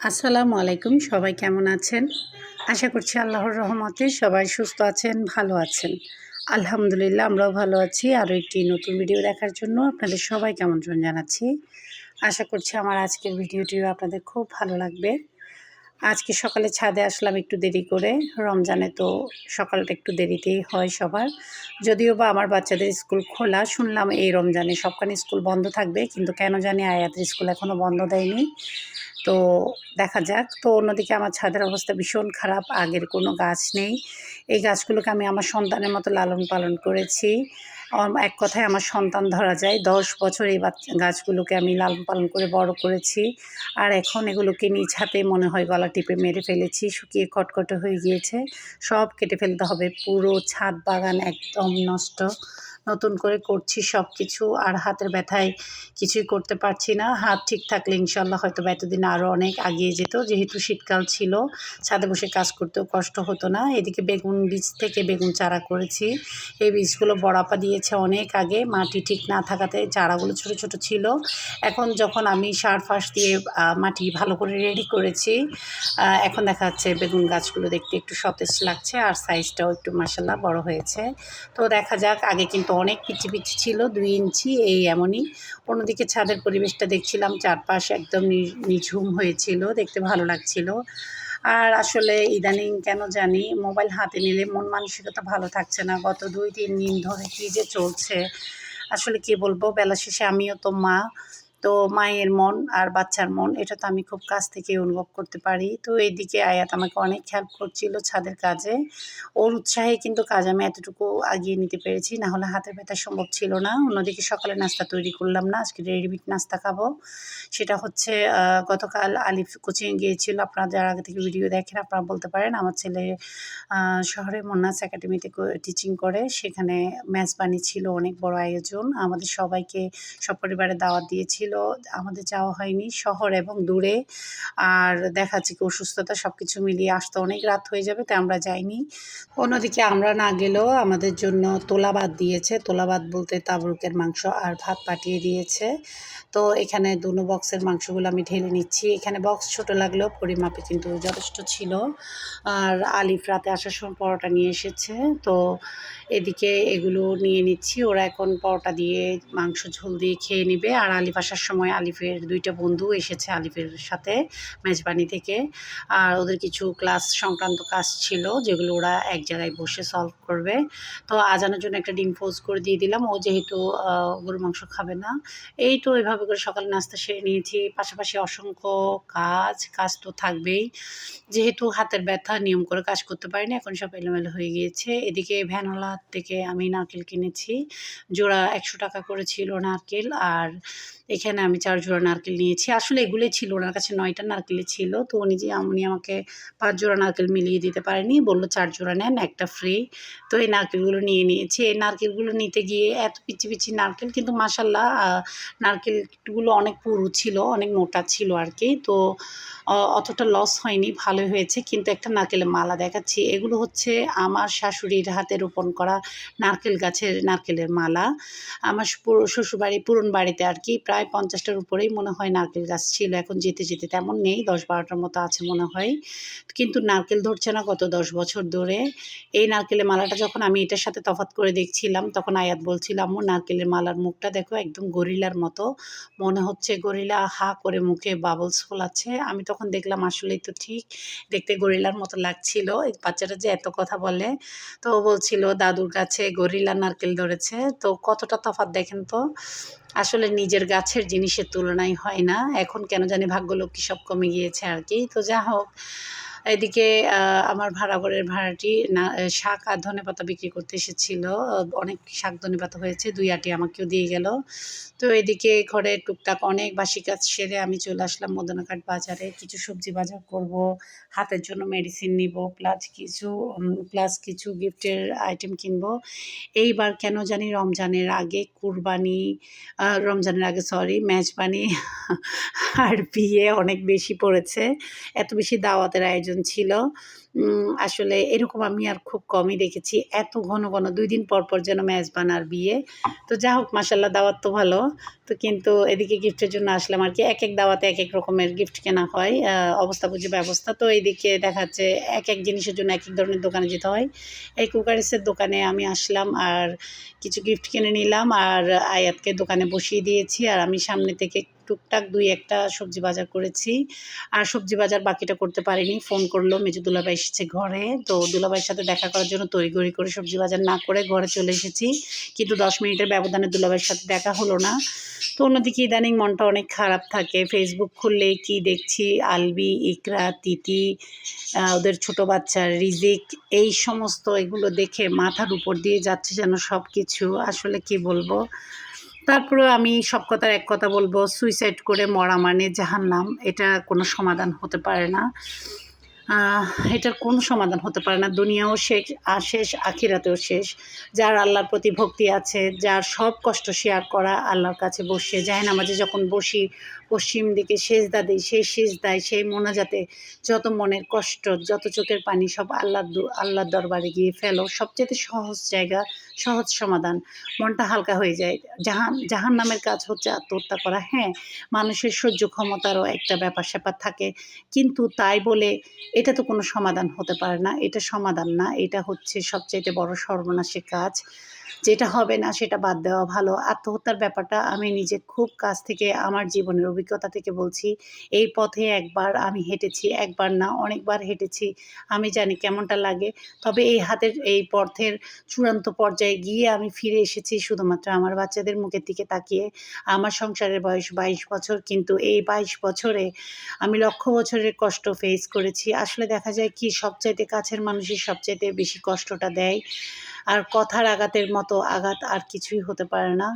আসসালামু আলাইকুম। সবাই কেমন আছেন? আশা করছি আল্লাহর রহমতে সবাই সুস্থ আছেন, ভালো আছেন। আলহামদুলিল্লাহ আমরাও ভালো আছি। আরও একটি নতুন ভিডিও দেখার জন্য আপনাদের সবাইকে আমন্ত্রণ জানাচ্ছি। আশা করছি আমার আজকের ভিডিওটিও আপনাদের খুব ভালো লাগবে। আজকে সকালে ছাদে আসলাম একটু দেরি করে। রমজানে তো সকালটা একটু দেরিতেই হয় সবার। যদিও বা আমার বাচ্চাদের স্কুল খোলা, শুনলাম এই রমজানে সবখানে স্কুল বন্ধ থাকবে, কিন্তু কেন জানি আয়াতের স্কুল এখনও বন্ধ দেয়নি। তো দেখা যাক। তো অন্যদিকে আমার ছাদের অবস্থা ভীষণ খারাপ, আগের কোনো গাছ নেই। এই গাছগুলোকে আমি আমার সন্তানের মতো লালন পালন করেছি। এক কথায় আমার সন্তান ধরা যায়। ১০ বছর এই গাছগুলোকে আমি লালন পালন করে বড় করেছি। আর এখন এগুলোকে নিজ হাতে মনে হয় গলা টিপে মেরে ফেলেছি, শুকিয়ে খটখটে হয়ে গিয়েছে। সব কেটে ফেলতে হবে, পুরো ছাদ বাগান একদম নষ্ট। নতুন করে করছি সব কিছু, আর হাতের ব্যথায় কিছুই করতে পারছি না। হাত ঠিক থাকলে ইনশাল্লাহ হয়তোবা এতদিন আরও অনেক এগিয়ে যেত। যেহেতু শীতকাল ছিল, ছাদে বসে কাজ করতেও কষ্ট হতো না। এদিকে বেগুন বীজ থেকে বেগুন চারা করেছি। এই বীজগুলো বড়াপা দিয়েছে অনেক আগে, মাটি ঠিক না থাকাতে চারাগুলো ছোট ছোট ছিল। এখন যখন আমি সার ফাঁস দিয়ে মাটি ভালো করে রেডি করেছি, এখন দেখা যাচ্ছে বেগুন গাছগুলো দেখতে একটু সতেজ লাগছে, আর সাইজটাও একটু মাশাআল্লাহ বড় হয়েছে। তো দেখা যাক। আগে কিন্তু অনেক পিচ্ছি পিচ্ছি ছিল, 2 ইঞ্চি এই এমনই। অন্যদিকে ছাদের পরিবেশটা দেখছিলাম, চারপাশ একদম নিঝুম হয়েছিল, দেখতে ভালো লাগছিল। আর আসলে ইদানিং কেন জানি মোবাইল হাতে নিলে মন মানসিকতা ভালো থাকছে না। গত 2-3 দিন ধরে কী যে চলছে, আসলে কি বলবো। বেলা শেষে আমিও তো মা। তো মায়ের মন আর বাচ্চার মন এটা তো আমি খুব কাছ থেকে অনুভব করতে পারি। তো এইদিকে আয়াত আমাকে অনেক হেল্প করছিল ছাদের কাজে। ওর উৎসাহে কিন্তু কাজ আমি এতটুকু আগিয়ে নিতে পেরেছি, না হলে হাতের ব্যথা সম্ভব ছিল না। অন্যদিকে সকালে নাস্তা তৈরি করলাম না, আজকে রেডিমেড নাস্তা খাবো। সেটা হচ্ছে গতকাল আলিফ কোচিংয়ে গিয়েছিল। আপনারা যারা আগে থেকে ভিডিও দেখেন আপনারা বলতে পারেন। আমার ছেলে শহরে মুন্নাস একাডেমিতে টিচিং করে। সেখানে মেজবানি ছিল, অনেক বড় আয়োজন। আমাদের সবাইকে সপরিবারে দাওয়াত দিয়েছিল। আমাদের যাওয়া হয়নি, শহর এবং দূরে। আর দেখা যাচ্ছে কি অসুস্থতা সব কিছু মিলিয়ে আসতে অনেক রাত হয়ে যাবে, তাই আমরা যাইনি। অন্যদিকে আমরা না গেলেও আমাদের জন্য তোলা ভাত দিয়েছে। তোলা ভাত বলতে তাবরুকের মাংস আর ভাত পাঠিয়ে দিয়েছে। তো এখানে দুনো বক্সের মাংসগুলো আমি ঢেলে নিচ্ছি। এখানে বক্স ছোট লাগলেও পরিমাপে কিন্তু যথেষ্ট ছিল। আর আলিফ রাতে আসার সময় পরোটা নিয়ে এসেছে। তো এদিকে এগুলো নিয়ে নিচ্ছি। ওরা এখন পরোটা দিয়ে মাংস ঝোল দিয়ে খেয়ে নেবে। আর আলিফ আসার সময় আলিফের 2 টা বন্ধু এসেছে আলিফের সাথে মেজবানি থেকে। আর ওদের কিছু ক্লাস সংক্রান্ত কাজ ছিল, যেগুলো ওরা এক জায়গায় বসে সলভ করবে। তো আজানের জন্য একটা ডিম পোচ করে দিয়ে দিলাম। ও যেহেতু গরুর মাংস খাবে না। এই তো এভাবে করে সকালে নাস্তা সেরে নিয়েছি। পাশাপাশি অসংখ্য কাজ তো থাকবেই। যেহেতু হাতের ব্যথা, নিয়ম করে কাজ করতে পারিনি, এখন সব এলোমেলো হয়ে গিয়েছে। এদিকে ভ্যানওয়ালা থেকে আমি নারকেল কিনেছি। জোড়া ১০০ টাকা করে ছিল নারকেল। আর এখানে আমি 4 জোড়া নারকেল নিয়েছি। আসলে এগুলোই ছিল, ওনার কাছে 9 টা নারকেলই ছিল। তো উনি আমাকে 5 জোড়া নারকেল মিলিয়ে দিতে পারেনি। বলল 4 জোড়া নেন, একটা ফ্রি। তো এই নারকেলগুলো নিয়ে নিয়েছি। এই নারকেলগুলো নিতে গিয়ে এত পিচ্ছি পিচ্ছি নারকেল, কিন্তু মাশাআল্লাহ নারকেলগুলো অনেক পুরু ছিল, অনেক মোটা ছিল আরকি। তো অতটা লস হয়নি, ভালোই হয়েছে। কিন্তু একটা নারকেলের মালা দেখাচ্ছি। এগুলো হচ্ছে আমার শাশুড়ির হাতে রোপণ করা নারকেল গাছের নারকেলের মালা। আমার শ্বশুরবাড়ি পুরনো বাড়িতে আরকি প্রায় ৫০ টার উপরেই মনে হয় নারকেল গাছ ছিল। এখন যেতে যেতে তেমন নেই, ১০-১২ টার মতো আছে মনে হয়। কিন্তু নারকেল ধরছে না গত ১০ বছর ধরে। এই নারকেলের মালাটা যখন আমি এটার সাথে তফাৎ করে দেখছিলাম, তখন আয়াত বলছিল, "আম্মু নারকেলের মালার মুখটা দেখো, একদম গরিলার মতো। মনে হচ্ছে গরিলা হা করে মুখে বাবলস ফোলাচ্ছে।" আমি তখন দেখলাম আসলেই তো ঠিক, দেখতে গরিলার মতো লাগছিল। এই বাচ্চাটা যে এত কথা বলে। তো ও বলছিল দাদুর কাছে গরিলা নারকেল ধরেছে। তো কতটা তফাৎ দেখেন তো। আসলে নিজের গাছের জিনিসের তুলনাই হয় না। এখন কেন জানি ভাগ্যলক্ষ্মী সব কমে গিয়েছে আরকি। তো যা হোক, এদিকে আমার ভাড়া ঘরের ভাড়াটি শাক আর ধনেপাতা বিক্রি করতে এসেছিল। অনেক শাক ধনেপাতা হয়েছে, ২ আঁটি আমাকেও দিয়ে গেল। তো এদিকে ঘরে টুকটাক অনেক বাসি কাজ সেরে আমি চলে আসলাম মদনাঘাট বাজারে। কিছু সবজি বাজার করব, হাতের জন্য মেডিসিন নিব, প্লাস কিছু গিফটের আইটেম কিনব। এইবার কেন জানি রমজানের আগে মেজবানি আর বিয়ে অনেক বেশি পড়েছে। এত বেশি দাওয়াতের আয়োজন ছিল। আসলে এরকম আমি আর খুব কমই দেখেছি। এত ঘন, ঘন ২ দিন পর, পর যেন মেজবান আর বিয়ে। তো যা হোক মাশাআল্লাহ দাওয়াত তো ভালো। তো কিন্তু এদিকে গিফটের জন্য আসলাম আরকি। একেক দাওয়াতে একেক রকমের গিফট কেনা হয়। অবস্থা বুঝে ব্যবস্থা। তো এইদিকে দেখা যাচ্ছে একেক জিনিসের জন্য একেক ধরনের দোকানে যেতে হয়। এই কুকারিসের দোকানে আমি আসলাম আর কিছু গিফট কিনে নিলাম আর আয়াতকে দোকানে বসিয়ে দিয়েছি। আর আমি সামনে থেকে টুকটাক ২-১ টা সবজি বাজার করেছি। আর সবজি বাজার বাকিটা করতে পারিনি। ফোন করল মেজো দুলাভাই এসেছে ঘরে। তো দুলাভাইয়ের সাথে দেখা করার জন্য তড়িঘড়ি করে সবজি বাজার না করে ঘরে চলে এসেছি। কিন্তু ১০ মিনিটের ব্যবধানে দুলাভাইয়ের সাথে দেখা হলো না। তো অন্যদিকে ইদানিং মনটা অনেক খারাপ থাকে। ফেসবুক খুললেই কি দেখছি আলবি, ইকরা, তিতি, ওদের ছোট বাচ্চা রিজিক এই সমস্ত এগুলো দেখে মাথার উপর দিয়ে যাচ্ছে যেন সবকিছু। আসলে কি বলবো? তারপরেও আমি সব কথার এক কথা বলবো, সুইসাইড করে মরা মানে জাহান্নাম। এটা কোনো সমাধান হতে পারে না। আহ এটার কোনো সমাধান হতে পারে না। দুনিয়াও শেষ, আখিরাতেও শেষ। যার আল্লাহর প্রতি ভক্তি আছে, যার সব কষ্ট শেয়ার করা আল্লাহর কাছে বসে জায়নামাজে যখন বসি, পশ্চিম দিকে সেজদা দেই, সেই সেজদায়, সেই মোনাজাতে যত মনের কষ্ট, যত চোখের পানি সব আল্লাহর দরবারে গিয়ে ফেলো। সবচাইতে সহজ জায়গা, সহজ সমাধান। মনটা হালকা হয়ে যায়। জাহান্নামের কাজ হচ্ছে আত্মহত্যা করা। হ্যাঁ, মানুষের সহ্য ক্ষমতারও একটা ব্যাপার-স্যাপার থাকে। কিন্তু তাই বলে এটা তো কোনো সমাধান হতে পারে না। এটা সমাধান না। এটা হচ্ছে সবচাইতে বড় সর্বনাশের কাজ। যেটা হবে না সেটা বাদ দেওয়া ভালো। আত্মহত্যার ব্যাপারটা আমি নিজে খুব কাছ থেকে আমার জীবনের অভিজ্ঞতা থেকে বলছি। এই পথে একবার আমি হেঁটেছি। একবার না অনেকবার হেঁটেছি। আমি জানি কেমনটা লাগে। তবে এই পথের চূড়ান্ত পর্যায়ে গিয়ে আমি ফিরে এসেছি শুধুমাত্র আমার বাচ্চাদের মুখের দিকে তাকিয়ে। আমার সংসারের বয়স ২২ বছর। কিন্তু এই ২২ বছরে আমি লক্ষ বছরের কষ্ট ফেস করেছি। আসলে দেখা যায় কি সবচাইতে কাছের মানুষই সবচাইতে বেশি কষ্টটা দেয়। আর কথার আঘাতের মতো আঘাত আর কিছুই হতে পারে না।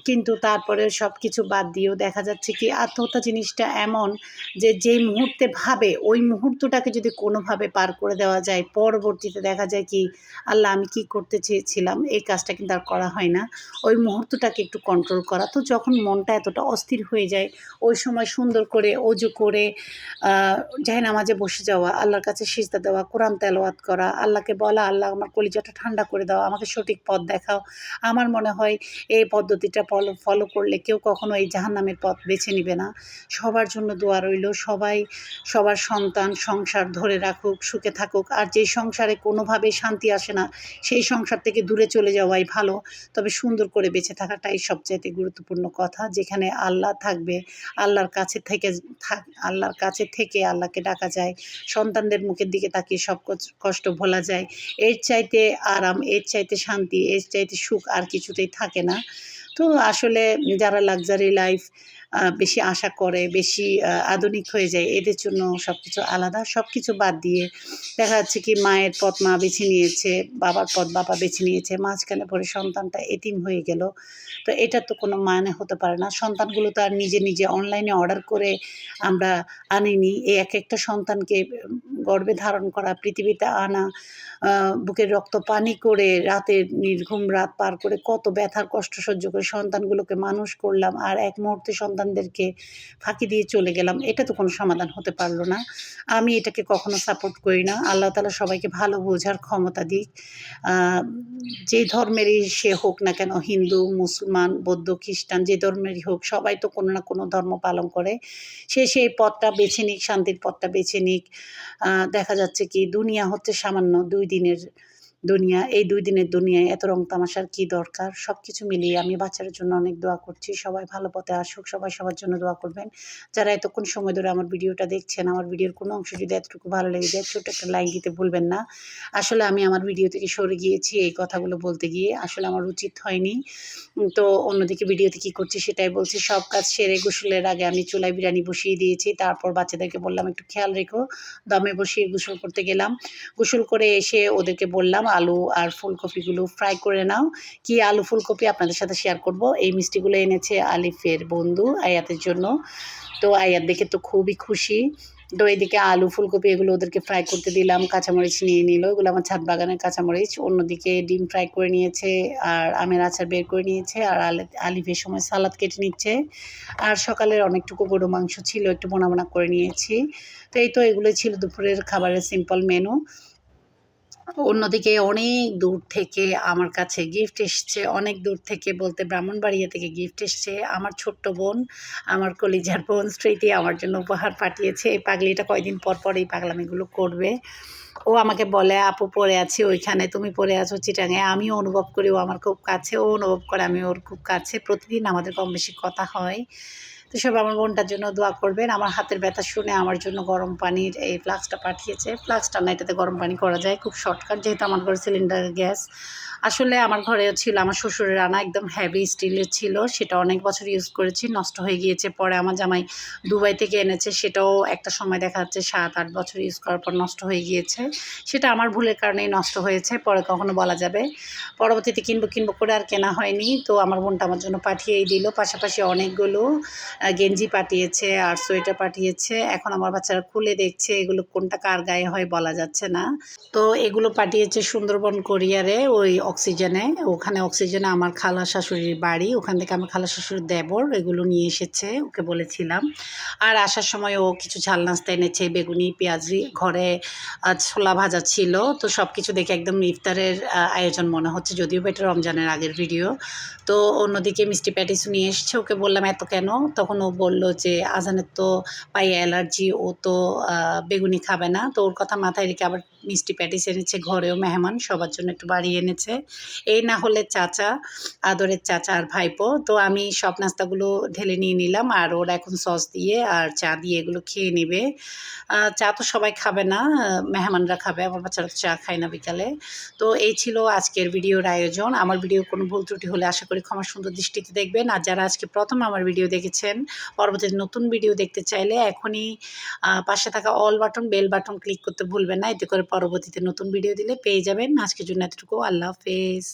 কিন্তু তারপরেও সবকিছু বাদ দিয়েও দেখা যাচ্ছে কি আত্মহত্যা জিনিসটা এমন যে যেই মুহূর্তে ভাবে ওই মুহূর্তটাকে যদি কোনোভাবে পার করে দেওয়া যায়, পরবর্তীতে দেখা যায় কি আল্লাহ আমি কি করতে চেয়েছিলাম এই কাজটা কিন্তু আর করা হয় না। ওই মুহূর্তটাকে একটু কন্ট্রোল করা। তো যখন মনটা এতটা অস্থির হয়ে যায় ওই সময় সুন্দর করে অজু করে জায়নামাজে বসে যাওয়া, আল্লাহর কাছে সিজদা দেওয়া, কোরআন তেলাওয়াত করা, আল্লাহকে বলা, "আল্লাহ আমার কলিজাটা ঠান্ডা করে দাও, আমাকে সঠিক পথ দেখাও।" আমার মনে হয় এই পদ্ধতিটা ফলো করলে কেউ কখনো এই জাহান্নামের পথ বেছে নিবে না। সবার জন্য দোয়া রইল। সবাই সবার সন্তান, সংসার ধরে রাখুক, সুখে থাকুক। আর যেই সংসারে কোনোভাবেই শান্তি আসে না, সেই সংসার থেকে দূরে চলে যাওয়াই ভালো। তবে সুন্দর করে বেঁচে থাকাটাই সবচাইতে গুরুত্বপূর্ণ কথা। যেখানে আল্লাহ থাকবে, আল্লাহর কাছে থেকে আল্লাহর কাছে থেকে আল্লাহকে ডাকা যায়। সন্তানদের মুখের দিকে তাকিয়ে সব কষ্ট ভোলা যায়। এর চাইতে আরাম, এর চাইতে শান্তি, এর চাইতে সুখ আর কিছুতেই থাকে না। তো আসলে যারা লাক্সারি লাইফ বেশি আশা করে, বেশি আধুনিক হয়ে যায়, এদের জন্য সবকিছু আলাদা। সবকিছু বাদ দিয়ে দেখা যাচ্ছে কি মায়ের পথ মা বেছে নিয়েছে, বাবার পথ বাবা বেছে নিয়েছে। মাঝখানে পড়ে সন্তানটা এতিম হয়ে গেল। তো এটার তো কোনো মানে হতে পারে না। সন্তানগুলো তো আর নিজে অনলাইনে অর্ডার করে আমরা আনিনি। এই একেকটা সন্তানকে গর্ভে ধারণ করা, পৃথিবীতে আনা, বুকের রক্ত পানি করে রাতের নির্ঘুম রাত পার করে কত ব্যথার কষ্ট সহ্য করে সন্তানগুলোকে মানুষ করলাম। আর এক মুহূর্তে সন্তানদেরকে ফাঁকি দিয়ে চলে গেলাম। এটা তো কোনো সমাধান হতে পারল না। আমি এটাকে কখনো সাপোর্ট করি না। আল্লাহ তাআলা সবাইকে ভালো বোঝার ক্ষমতা দিক। আ যে ধর্মেরই সে হোক না কেন হিন্দু, মুসলমান, বৌদ্ধ, খ্রিস্টান যে ধর্মেরই হোক সবাই তো কোনো না কোনো ধর্ম পালন করে। সে সেই পথটা বেছে নিক, শান্তির পথটা বেছে নিক। দেখা যাচ্ছে কি দুনিয়া হচ্ছে সামান্য ২ দিনের দুনিয়া। এই ২ দিনের দুনিয়ায় এত রং তামাশার কি দরকার? সবকিছু মিলিয়ে আমি বাচ্চাদের জন্য অনেক দোয়া করছি। সবাই ভালো পথে আসুক। সবাই সবার জন্য দোয়া করবেন। যারা এতক্ষণ সময় ধরে আমার ভিডিওটা দেখছেন, আমার ভিডিওর কোনো অংশ যদি এতটুকু ভালো লেগে যায় ছোট্ট একটা লাইক দিতে ভুলবেন না। আসলে আমি আমার ভিডিও থেকে সরে গিয়েছি এই কথাগুলো বলতে গিয়ে। আসলে আমার উচিত হয়নি। তো অন্যদিকে ভিডিওতে কি করছি সেটাই বলছি। সব কাজ সেরে গোসলের আগে আমি চুলায় বিরানি বসিয়ে দিয়েছি। তারপর বাচ্চাদেরকে বললাম, "একটু খেয়াল রেখো।" দমে বসিয়ে গোসল করতে গেলাম। গোসল করে এসে ওদেরকে বললাম, আলু আর ফুলকপিগুলো ফ্রাই করে নাও। কি আলু ফুলকপি আপনাদের সাথে শেয়ার করব। এই মিষ্টিগুলো এনেছে আলিফের বন্ধু আয়াতের জন্য। তো আয়াত দেখে তো খুবই খুশি। তো এদিকে আলু ফুলকপি এগুলো ওদেরকে ফ্রাই করতে দিলাম, কাঁচামরিচ নিয়ে নিল, এগুলো আমার ছাদ বাগানের কাঁচামরিচ। অন্যদিকে ডিম ফ্রাই করে নিয়েছে আর আমের আচার বের করে নিয়েছে আর আলিফের সময় সালাদ কেটে নিচ্ছে। আর সকালের অনেকটুকু গরু মাংস ছিল, একটু বোনা বোনা করে নিয়েছি। তো এই তো এগুলোই ছিল দুপুরের খাবারের সিম্পল মেনু। অন্যদিকে অনেক দূর থেকে আমার কাছে গিফট এসছে, অনেক দূর থেকে বলতে ব্রাহ্মণবাড়িয়া থেকে গিফট এসছে। আমার ছোট্ট বোন, আমার কলিজার বোন স্মৃতি আমার জন্য উপহার পাঠিয়েছে। এই পাগলিটা কয়দিন পর পর এই পাগলামিগুলো করবে। ও আমাকে বলে, আপু পড়ে আছি ওইখানে, তুমি পড়ে আছো চিটাঙে। আমিও অনুভব করি ও আমার খুব কাছে, ও অনুভব করে আমি ওর খুব কাছে। প্রতিদিন আমাদের কম বেশি কথা হয়। তো সব আমার বোনটার জন্য দোয়া করবেন। আমার হাতের ব্যথা শুনে আমার জন্য গরম পানির এই ফ্লাক্সটা পাঠিয়েছে। ফ্লাক্সটা না, এটাতে গরম পানি করা যায়, খুব শর্টকাট, যেহেতু আমার ঘরে সিলিন্ডারের গ্যাস। আসলে আমার ঘরেও ছিল, আমার শ্বশুরের আনা একদম হেভি স্টিলের ছিল, সেটা অনেক বছর ইউজ করেছি, নষ্ট হয়ে গিয়েছে। পরে আমার জামাই দুবাই থেকে এনেছে, সেটাও একটা সময় দেখা যাচ্ছে 7-8 বছর ইউজ করার পর নষ্ট হয়ে গিয়েছে। সেটা আমার ভুলের কারণেই নষ্ট হয়েছে, পরে কখনো বলা যাবে। পরবর্তীতে কিনবো করে আর কেনা হয়নি। তো আমার বোনটা আমার জন্য পাঠিয়েই দিল, পাশাপাশি অনেকগুলো গেঞ্জি পাঠিয়েছে আর সোয়েটার পাঠিয়েছে। এখন আমার বাচ্চারা খুলে দেখছে এগুলো কোনটা কার গায়ে হয় বলা যাচ্ছে না। তো এগুলো পাঠিয়েছে সুন্দরবন কোরিয়ারে, ওই অক্সিজেনে। ওখানে অক্সিজেনে আমার খালা শাশুড়ির বাড়ি, ওখান থেকে আমার খালা শাশুড়ির দেবর এগুলো নিয়ে এসেছে, ওকে বলেছিলাম। আর আসার সময় ও কিছু ঝাল নাস্তা এনেছে, বেগুনি পেঁয়াজি, ঘরে ছোলা ভাজা ছিল। তো সব কিছু দেখে একদম ইফতারের আয়োজন মনে হচ্ছে, যদিও বা এটা রমজানের আগের ভিডিও। তো অন্যদিকে মিষ্টি প্যাটিসও নিয়ে এসছে, ওকে বললাম এত কেন? তখন ও বলল যে আজানের তো পায়ে অ্যালার্জি, ও তো বেগুনি খাবে না। তো ওর কথা মাথায় রেখে আবার মিষ্টি প্যাটিস এনেছে, ঘরেও মেহমান সবার জন্য একটু বাড়িয়ে এনেছে। এই না হলে চাচা, আদরের চাচা আর ভাইপো। তো আমি সব নাস্তাগুলো ঢেলে নিয়ে নিলাম আর ওরা এখন সস দিয়ে আর চা দিয়ে এগুলো খেয়ে নেবে। চা তো সবাই খাবে না, মেহমানরা খাবে, আমার বাচ্চারা তো চা খায় না বিকালে। তো এই ছিল আজকের ভিডিওর আয়োজন। আমার ভিডিও কোনো ভুল ত্রুটি হলে আশা করি ক্ষমা সুন্দর দৃষ্টিতে দেখবেন। আর যারা আজকে প্রথম আমার ভিডিও দেখেছেন, পরবর্তীতে নতুন ভিডিও দেখতে চাইলে এখনই পাশে থাকা all button, bell button click করতে ভুলবেন না। এতে করে পরবর্তীতে নতুন ভিডিও দিলে পেয়ে যাবেন। আজকের জন্য এতটুকু। আল্লাহ হাফেজ।